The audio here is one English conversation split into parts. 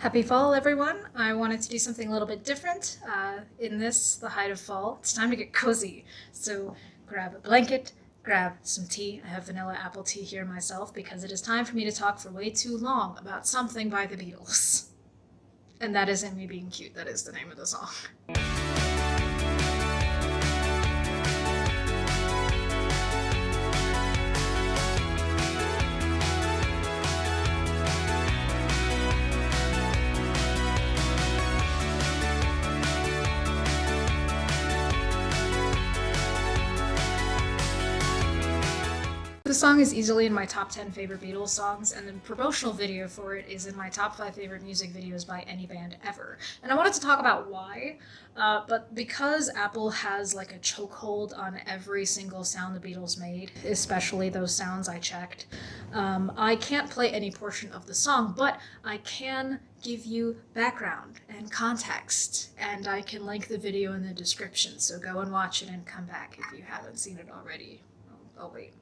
Happy fall, everyone. I wanted to do something a little bit different. In this, the height of fall, it's time to get cozy. So grab a blanket, grab some tea. I have vanilla apple tea here myself because it is time for me to talk for way too long about something by the Beatles. And that isn't me being cute, that is the name of the song. The song is easily in my top 10 favorite Beatles songs, and the promotional video for it is in my top 5 favorite music videos by any band ever. And I wanted to talk about why, but because Apple has like a chokehold on every single sound the Beatles made, especially those sounds I checked, I can't play any portion of the song, but I can give you background and context, and I can link the video in the description, so go and watch it and come back if you haven't seen it already. Oh wait.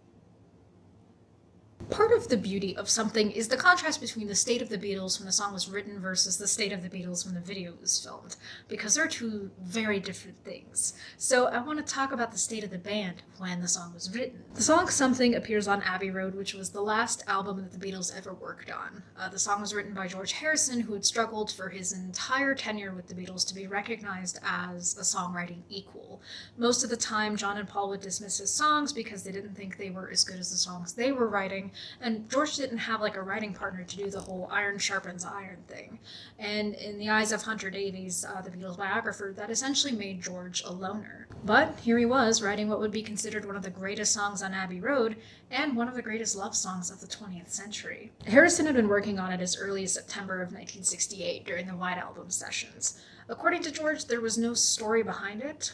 Part of the beauty of something is the contrast between the state of the Beatles when the song was written versus the state of the Beatles when the video was filmed, because they're two very different things. So I want to talk about the state of the band when the song was written. The song Something appears on Abbey Road, which was the last album that the Beatles ever worked on. The song was written by George Harrison, who had struggled for his entire tenure with the Beatles to be recognized as a songwriting equal. Most of the time, John and Paul would dismiss his songs because they didn't think they were as good as the songs they were writing, and George didn't have like a writing partner to do the whole iron sharpens iron thing. And in the eyes of Hunter Davies, the Beatles biographer, that essentially made George a loner. But here he was, writing what would be considered one of the greatest songs on Abbey Road, and one of the greatest love songs of the 20th century. Harrison had been working on it as early as September of 1968 during the White Album sessions. According to George, there was no story behind it.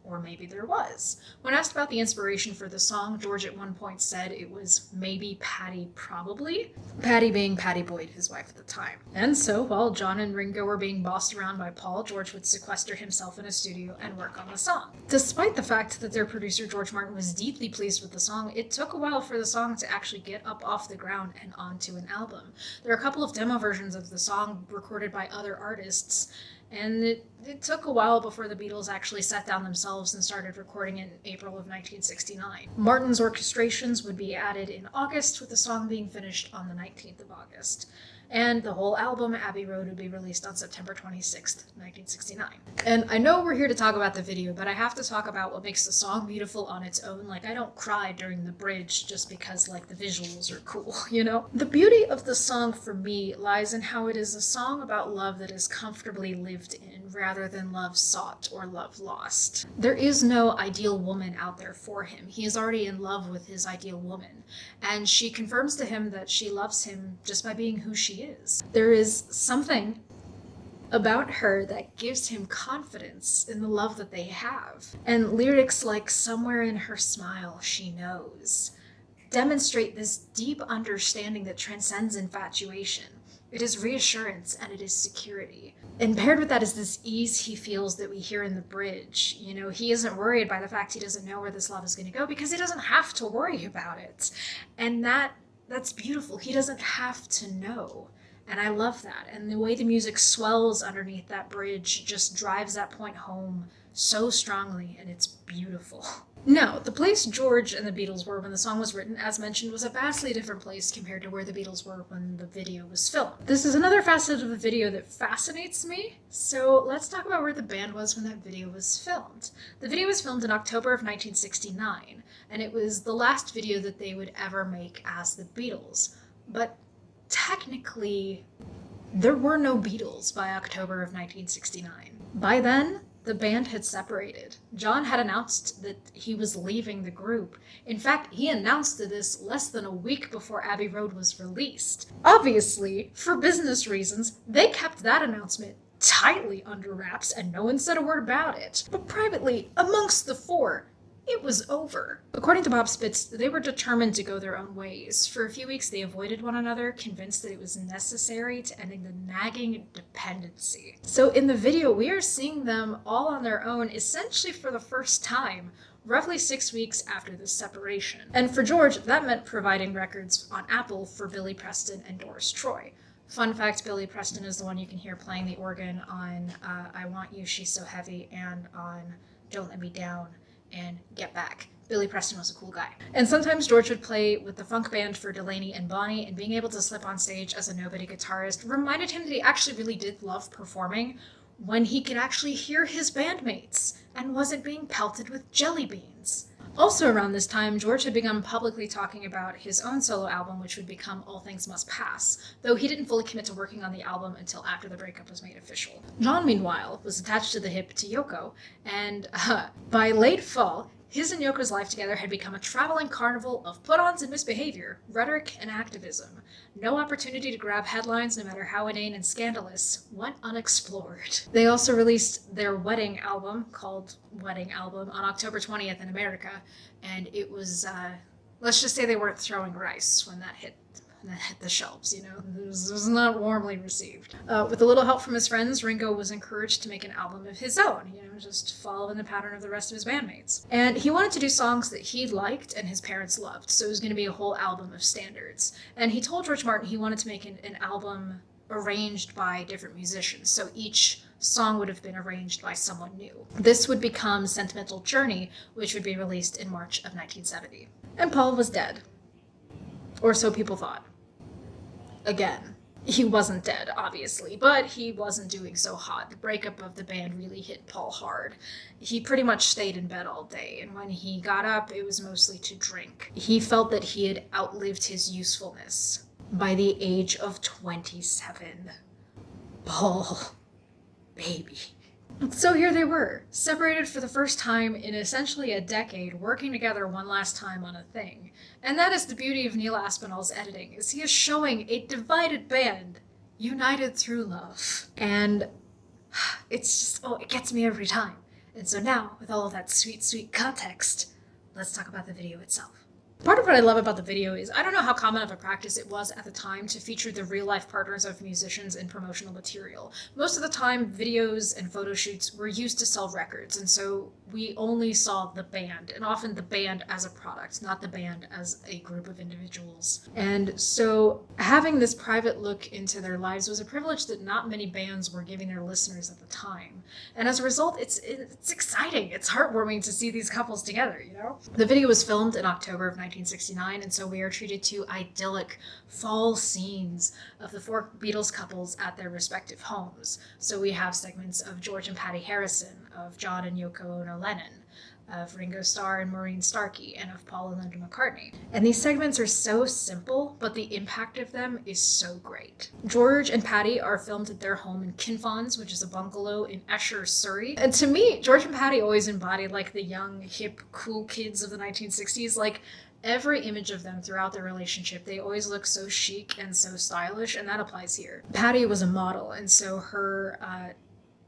Or maybe there was. When asked about the inspiration for the song, George at one point said it was maybe Patty probably. Patty being Patty Boyd, his wife at the time. And so, while John and Ringo were being bossed around by Paul, George would sequester himself in a studio and work on the song. Despite the fact that their producer George Martin was deeply pleased with the song, it took a while for the song to actually get up off the ground and onto an album. There are a couple of demo versions of the song recorded by other artists, and it took a while before the Beatles actually sat down themselves and started recording it in April of 1969. Martin's orchestrations would be added in August, with the song being finished on the 19th of August. And the whole album, Abbey Road, would be released on September 26th, 1969. And I know we're here to talk about the video, but I have to talk about what makes the song beautiful on its own. Like, I don't cry during the bridge just because, like, the visuals are cool, you know? The beauty of the song for me lies in how it is a song about love that is comfortably lived in rather than love sought or love lost. There is no ideal woman out there for him. He is already in love with his ideal woman, and she confirms to him that she loves him just by being who she is. There is something about her that gives him confidence in the love that they have. And lyrics like "Somewhere in her smile she knows" demonstrate this deep understanding that transcends infatuation. It is reassurance and it is security. And paired with that is this ease he feels that we hear in the bridge. You know, he isn't worried by the fact he doesn't know where this love is going to go because he doesn't have to worry about it. And that's beautiful. He doesn't have to know. And I love that. And the way the music swells underneath that bridge just drives that point home so strongly, and it's beautiful. Now, the place George and the Beatles were when the song was written, as mentioned, was a vastly different place compared to where the Beatles were when the video was filmed. This is another facet of the video that fascinates me, so let's talk about where the band was when that video was filmed. The video was filmed in October of 1969, and it was the last video that they would ever make as the Beatles. But technically, there were no Beatles by October of 1969. By then, the band had separated. John had announced that he was leaving the group. In fact, he announced this less than a week before Abbey Road was released. Obviously, for business reasons, they kept that announcement tightly under wraps and no one said a word about it. But privately, amongst the four, it was over. According to Bob Spitz, they were determined to go their own ways. For a few weeks, they avoided one another, convinced that it was necessary to ending the nagging dependency. So in the video, we are seeing them all on their own, essentially for the first time, roughly 6 weeks after the separation. And for George, that meant providing records on Apple for Billy Preston and Doris Troy. Fun fact, Billy Preston is the one you can hear playing the organ on I Want You, She's So Heavy, and on Don't Let Me Down and Get Back. Billy Preston was a cool guy. And sometimes George would play with the funk band for Delaney and Bonnie, and being able to slip on stage as a nobody guitarist reminded him that he actually really did love performing when he could actually hear his bandmates and wasn't being pelted with jelly beans. Also around this time, George had begun publicly talking about his own solo album, which would become All Things Must Pass, though he didn't fully commit to working on the album until after the breakup was made official. John, meanwhile, was attached to the hip to Yoko, and by late fall, his and Yoko's life together had become a traveling carnival of put-ons and misbehavior, rhetoric and activism. No opportunity to grab headlines, no matter how inane and scandalous, went unexplored. They also released their wedding album, called Wedding Album, on October 20th in America, and it was, let's just say they weren't throwing rice when that hit the shelves, you know. It was not warmly received. With a little help from his friends, Ringo was encouraged to make an album of his own, you know, just follow in the pattern of the rest of his bandmates. And he wanted to do songs that he liked and his parents loved, so it was going to be a whole album of standards. And he told George Martin he wanted to make an album arranged by different musicians, so each song would have been arranged by someone new. This would become Sentimental Journey, which would be released in March of 1970. And Paul was dead. Or so people thought. Again, he wasn't dead, obviously, but he wasn't doing so hot. The breakup of the band really hit Paul hard. He pretty much stayed in bed all day, and when he got up, it was mostly to drink. He felt that he had outlived his usefulness by the age of 27. Paul, baby. So here they were, separated for the first time in essentially a decade, working together one last time on a thing. And that is the beauty of Neil Aspinall's editing, is he is showing a divided band united through love. And it's just, it gets me every time. And so now, with all of that sweet, sweet context, let's talk about the video itself. Part of what I love about the video is I don't know how common of a practice it was at the time to feature the real-life partners of musicians in promotional material. Most of the time, videos and photo shoots were used to sell records, and so we only saw the band, and often the band as a product, not the band as a group of individuals. And so having this private look into their lives was a privilege that not many bands were giving their listeners at the time. And as a result, it's exciting. It's heartwarming to see these couples together, you know? The video was filmed in October of 1969, and so we are treated to idyllic fall scenes of the four Beatles couples at their respective homes. So we have segments of George and Patty Harrison, of John and Yoko Ono Lennon, of Ringo Starr and Maureen Starkey, and of Paul and Linda McCartney. And these segments are so simple, but the impact of them is so great. George and Patty are filmed at their home in Kinfons, which is a bungalow in Esher, Surrey. And to me, George and Patty always embodied like the young, hip, cool kids of the 1960s. Like, every image of them throughout their relationship, they always look so chic and so stylish, and that applies here. Patty was a model, and so her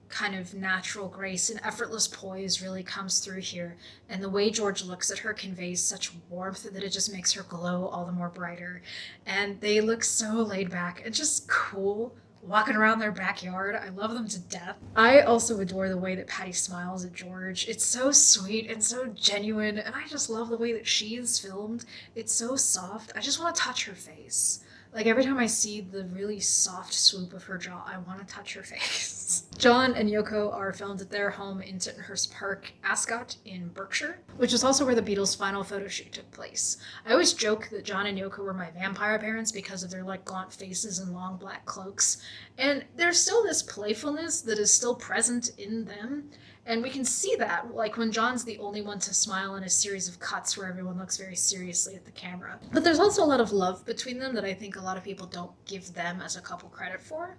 kind of natural grace and effortless poise really comes through here, and the way George looks at her conveys such warmth that it just makes her glow all the more brighter. And they look so laid back and just cool walking around their backyard. I love them to death. I also adore the way that Patty smiles at George. It's so sweet and so genuine, and I just love the way that she is filmed. It's so soft. I just want to touch her face. Like, every time I see the really soft swoop of her jaw, I want to touch her face. John and Yoko are filmed at their home in Tittenhurst Park, Ascot in Berkshire, which is also where the Beatles' final photo shoot took place. I always joke that John and Yoko were my vampire parents because of their like gaunt faces and long black cloaks. And there's still this playfulness that is still present in them. And we can see that, like, when John's the only one to smile in a series of cuts where everyone looks very seriously at the camera. But there's also a lot of love between them that I think a lot of people don't give them as a couple credit for.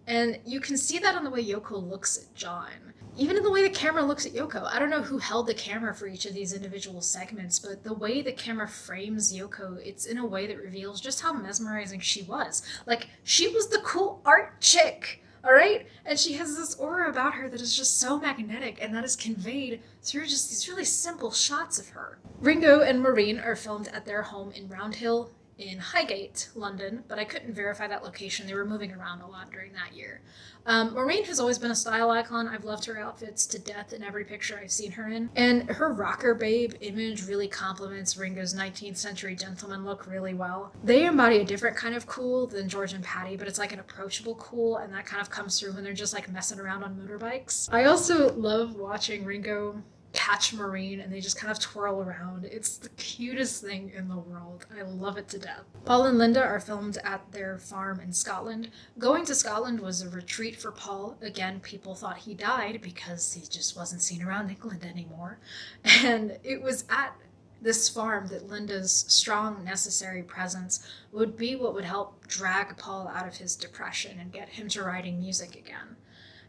And you can see that on the way Yoko looks at John. Even in the way the camera looks at Yoko. I don't know who held the camera for each of these individual segments, but the way the camera frames Yoko, it's in a way that reveals just how mesmerizing she was. Like, she was the cool art chick. All right? And she has this aura about her that is just so magnetic, and that is conveyed through just these really simple shots of her. Ringo and Maureen are filmed at their home in Round Hill in Highgate, London, but I couldn't verify that location. They were moving around a lot during that year. Maureen has always been a style icon. I've loved her outfits to death in every picture I've seen her in. And her rocker babe image really complements Ringo's 19th century gentleman look really well. They embody a different kind of cool than George and Patty, but it's like an approachable cool, and that kind of comes through when they're just like messing around on motorbikes. I also love watching Ringo catch Maureen and they just kind of twirl around. It's the cutest thing in the world. I love it to death. Paul and Linda are filmed at their farm in Scotland. Going to Scotland was a retreat for Paul. Again, people thought he died because he just wasn't seen around England anymore. And it was at this farm that Linda's strong, necessary presence would be what would help drag Paul out of his depression and get him to writing music again.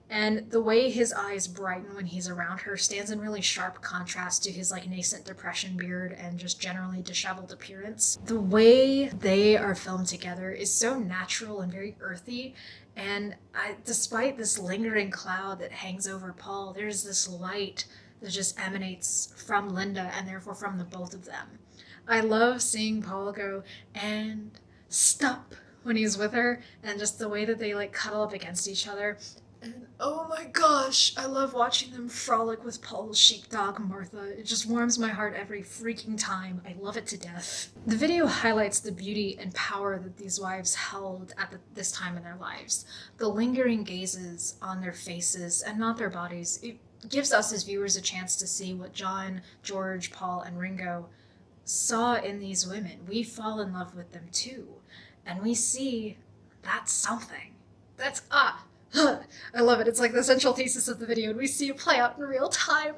And the way his eyes brighten when he's around her stands in really sharp contrast to his like nascent depression beard and just generally disheveled appearance. The way they are filmed together is so natural and very earthy. And despite this lingering cloud that hangs over Paul, there's this light that just emanates from Linda and therefore from the both of them. I love seeing Paul go and stop when he's with her, and just the way that they like cuddle up against each other. And oh my gosh, I love watching them frolic with Paul's sheepdog, Martha. It just warms my heart every freaking time. I love it to death. The video highlights the beauty and power that these wives held at this time in their lives. The lingering gazes on their faces and not their bodies. It gives us as viewers a chance to see what John, George, Paul, and Ringo saw in these women. We fall in love with them too. And we see that's something. That's I love it. It's like the central thesis of the video, and we see it play out in real time.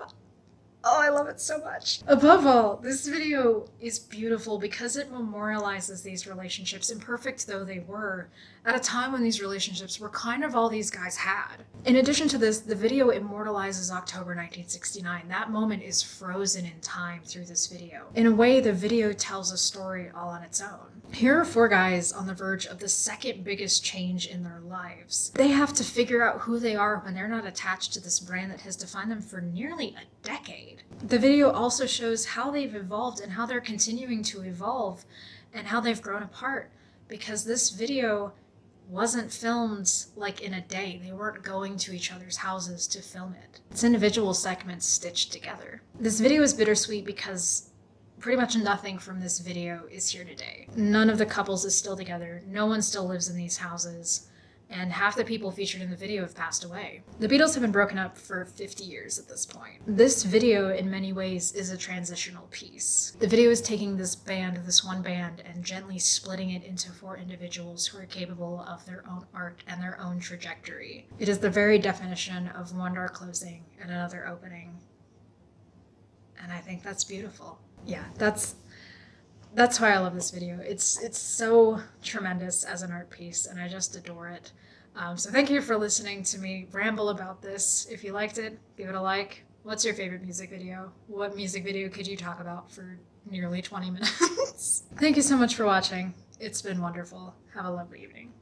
Oh, I love it so much. Above all, this video is beautiful because it memorializes these relationships, imperfect though they were, at a time when these relationships were kind of all these guys had. In addition to this, the video immortalizes October 1969. That moment is frozen in time through this video. In a way, the video tells a story all on its own. Here are four guys on the verge of the second biggest change in their lives. They have to figure out who they are when they're not attached to this brand that has defined them for nearly a decade. The video also shows how they've evolved and how they're continuing to evolve and how they've grown apart, because this video wasn't filmed like in a day. They weren't going to each other's houses to film it. It's individual segments stitched together. This video is bittersweet because pretty much nothing from this video is here today. None of the couples is still together. No one still lives in these houses. And half the people featured in the video have passed away. The Beatles have been broken up for 50 years at this point. This video, in many ways, is a transitional piece. The video is taking this one band, and gently splitting it into four individuals who are capable of their own art and their own trajectory. It is the very definition of one door closing and another opening. And I think that's beautiful. Yeah, that's why I love this video. It's so tremendous as an art piece, and I just adore it. So thank you for listening to me ramble about this. If you liked it, give it a like. What's your favorite music video? What music video could you talk about for nearly 20 minutes? Thank you so much for watching. It's been wonderful. Have a lovely evening.